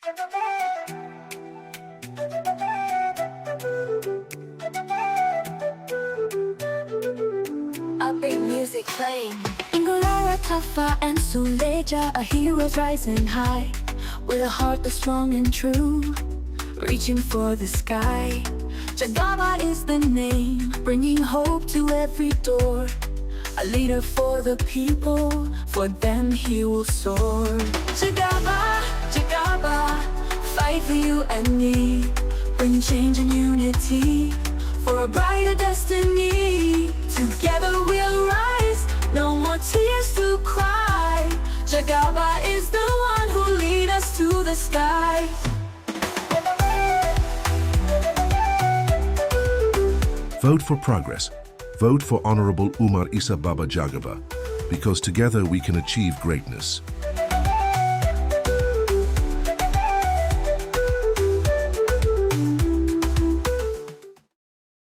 Upbeat music playing. Ingulara, Tafa, and Suleja are heroes rising high, with a heart that's strong and true, reaching for the sky. Cigaba is the name, bringing hope to every door. A leader for the people, for them he will soar. Cigaba, Cigaba, fight for you and me, bring change and unity, for a brighter destiny. Together we'll rise, no more tears to cry. Cigaba is the one who leads us to the sky. Vote for progress. Vote for Honorable Umar Isa Baba Jagaba, because together we can achieve greatness.